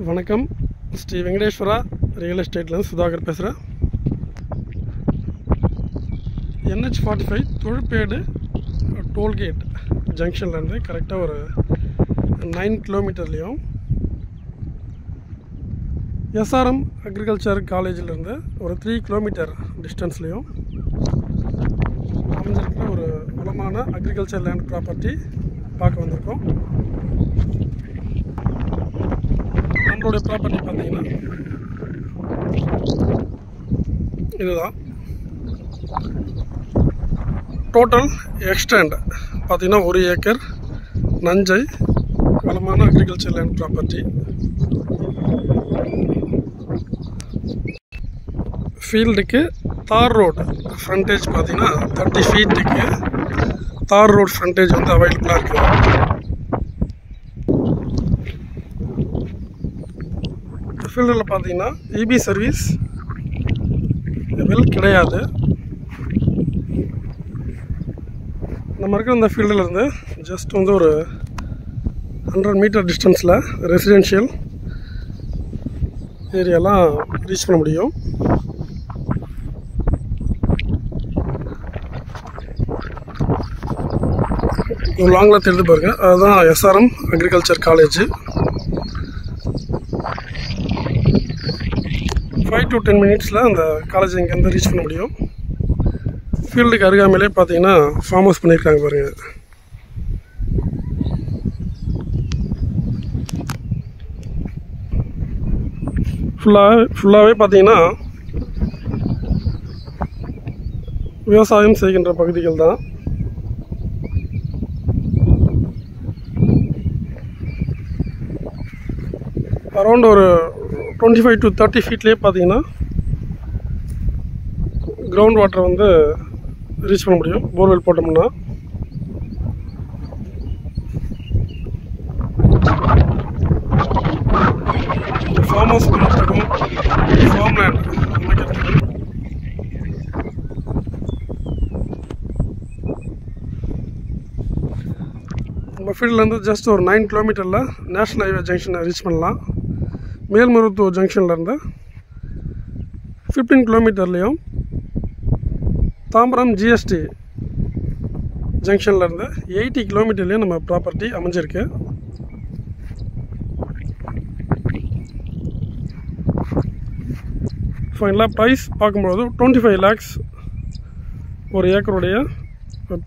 வணக்கம். ஸ்ரீ வெங்கடேஸ்வரா ரியல் எஸ்டேட்லேருந்து சுதாகர் பேசுகிறேன். NH45 Tholuppedu tollgate ஜங்ஷன்லேருந்து கரெக்டாக ஒரு 9 கிலோமீட்டர்லேயும் SRM அக்ரிகல்ச்சர் காலேஜிலேருந்து ஒரு 3 கிலோமீட்டர் டிஸ்டன்ஸ்லேயும் அமைஞ்சிருக்கிற ஒரு வளமான அக்ரிகல்ச்சர் லேண்ட் ப்ராப்பர்ட்டி பார்க்க வந்திருக்கோம். நம்மளுடைய ப்ராப்பர்ட்டி பார்த்தீங்கன்னா இதுதான். டோட்டல் எக்ஸ்டெண்ட் பார்த்தீங்கன்னா 1 ஏக்கர் நஞ்சை வளமான அக்ரிகல்ச்சர் லேண்ட் ப்ராப்பர்ட்டி. ஃபீல்டுக்கு தார் ரோடு ஃப்ரண்டேஜ் பார்த்தீங்கன்னா 30 ஃபீட்டுக்கு தார் ரோடு ஃப்ரண்டேஜ் வந்து அவைலபிளாக இருக்குது. ஃபீல்டில் பார்த்தீங்கன்னா EB சர்வீஸ் வெல் கிடையாது. நம்ம இருக்கிற இந்த ஃபீல்டில் இருந்து ஜஸ்ட் வந்து ஒரு 100 மீட்டர் டிஸ்டன்ஸில் ரெசிடென்ஷியல் ஏரியாலாம் ரீச் பண்ண முடியும். லாங்கில் தெரிஞ்சு பாருங்க, அதுதான் SRM அக்ரிகல்ச்சர் காலேஜ். 5 to 10 மினிட்ஸில் அந்த காலேஜ் இங்கேருந்து ரீச் பண்ண முடியும். ஃபீல்டுக்கு அருகாமையிலே பார்த்தீங்கன்னா ஃபார்ம் ஹவுஸ் பண்ணியிருக்காங்க பாருங்கள். ஃபுல்லாகவே பார்த்தீங்கன்னா விவசாயம் செய்கின்ற பகுதிகள் தான். அரௌண்ட் ஒரு 25 to 30 ஃபீட்லேயே பார்த்தீங்கன்னா கிரவுண்ட் வாட்டர் வந்து ரீச் பண்ண முடியும் போர்வெல் போட்டோம்னா. ஃபார்ம் ஹவுஸ் பண்ணுறதுக்கும் ஃபார்ம் லேண்ட் அமைக்கிறதுக்கும் நம்ம ஃபீல்ட்லேருந்து ஜஸ்ட் ஒரு 9 கிலோமீட்டரில் நேஷ்னல் ஹைவே ஜங்ஷனை ரீச் பண்ணலாம். மேல்மருவத்தூர் ஜங்ஷன்லேருந்து 15 கிலோமீட்டர்லேயும் தாம்பரம் GST ஜங்ஷன்லேருந்து 80 கிலோமீட்டர்லேயும் நம்ம ப்ராப்பர்ட்டி அமைஞ்சிருக்கு. ஃபைனலாக ப்ரைஸ் பார்க்கும்போது 25 lakhs ஒரு ஏக்கருடைய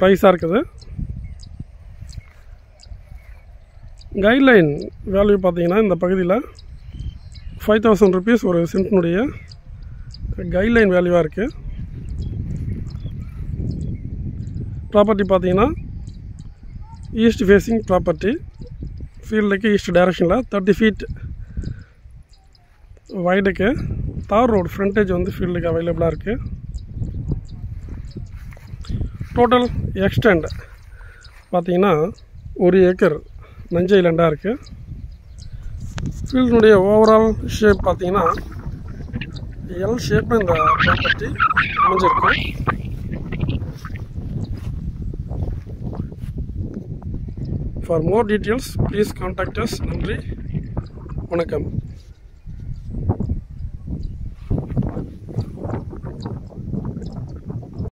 ப்ரைஸாக இருக்குது. கைட்லைன் வேல்யூ பார்த்தீங்கன்னா இந்த பகுதியில் 5000 rupees ஒரு சென்ட்னுடைய கைட்லைன் வேல்யூவாக இருக்குது. ப்ராப்பர்ட்டி பார்த்தீங்கன்னா ஈஸ்ட் ஃபேஸிங் ப்ராப்பர்ட்டி. ஃபீல்டுக்கு ஈஸ்ட் டைரக்ஷனில் 30 ஃபீட் வைடுக்கு தார் ரோடு ஃப்ரண்டேஜ் வந்து ஃபீல்டுக்கு அவைலபிளாக இருக்குது. டோட்டல் எக்ஸ்டெண்ட் பார்த்தீங்கன்னா 1 ஏக்கர் நஞ்சை லேண்டாக இருக்குது. ஃபீல்டுடைய ஓவரால் ஷேப் பார்த்தீங்கன்னா எல் ஷேப்பில் இந்த ப்ராப்பர்ட்டி அமைஞ்சிருக்கு. For more details please contact as. நன்றி, வணக்கம்.